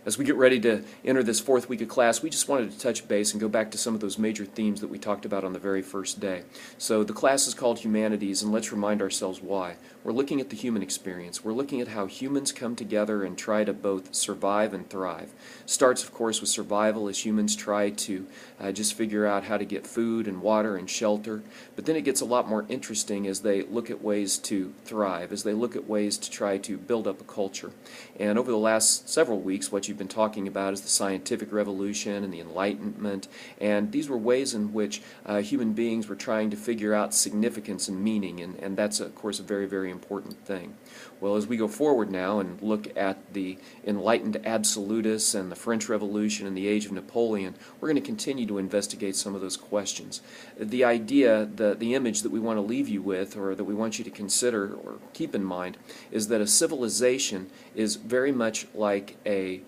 As we get ready to enter this fourth week of class, we just wanted to touch base and go back to some of those major themes that we talked about on the very first day. So the class is called Humanities, and let's remind ourselves why. We're looking at the human experience. We're looking at how humans come together and try to both survive and thrive. Starts, of course, with survival as humans try to just figure out how to get food and water and shelter. But then it gets a lot more interesting as they look at ways to thrive, as they look at ways to try to build up a culture. And over the last several weeks, what you've been talking about is the scientific revolution and the Enlightenment, and these were ways in which human beings were trying to figure out significance and meaning, and that's, of course, a very, very important thing. Well, as we go forward now and look at the enlightened absolutists and the French Revolution and the age of Napoleon, we're going to continue to investigate some of those questions. The idea, the image that we want to leave you with, or that we want you to consider or keep in mind, is that a civilization is very much like a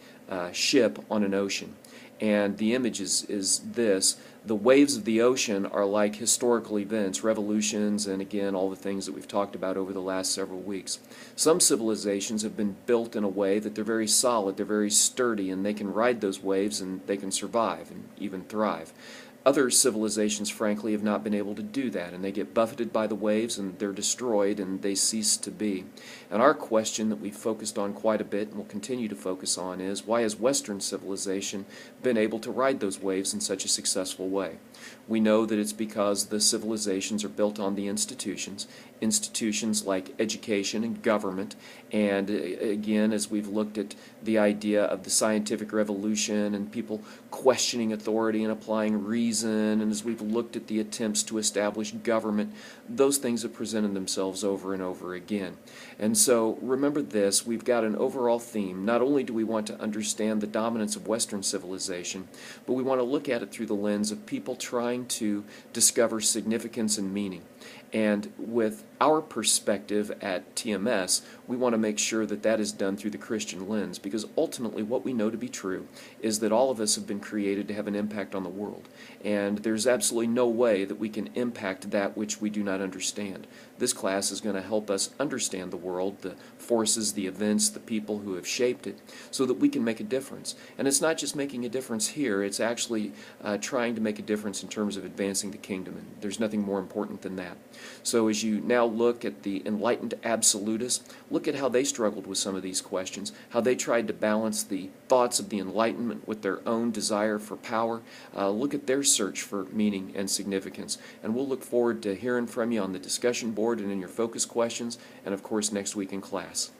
ship on an ocean. And the image is this: the waves of the ocean are like historical events, revolutions, and again, all the things that we've talked about over the last several weeks. Some civilizations have been built in a way that they're very solid, they're very sturdy, and they can ride those waves and they can survive and even thrive. Other civilizations, frankly, have not been able to do that, and they get buffeted by the waves and they're destroyed and they cease to be. And our question that we've focused on quite a bit and will continue to focus on is, why has Western civilization been able to ride those waves in such a successful way? We know that it's because the civilizations are built on the institutions like education and government, and again, as we've looked at the idea of the scientific revolution and people questioning authority and applying reason, and as we've looked at the attempts to establish government, those things have presented themselves over and over again. And so remember this: we've got an overall theme. Not only do we want to understand the dominance of Western civilization, but we want to look at it through the lens of people trying to discover significance and meaning. And with our perspective at TMS, we want to make sure that that is done through the Christian lens, because ultimately what we know to be true is that all of us have been created to have an impact on the world. And there's absolutely no way that we can impact that which we do not understand. This class is going to help us understand the world, the forces, the events, the people who have shaped it, so that we can make a difference. And it's not just making a difference here, it's actually trying to make a difference in terms of advancing the kingdom. And there's nothing more important than that. So as you now look at the enlightened absolutists, look at how they struggled with some of these questions, how they tried to balance the thoughts of the Enlightenment with their own desire for power. Look at their search for meaning and significance. And we'll look forward to hearing from you on the discussion board and in your focus questions, and of course next week in class.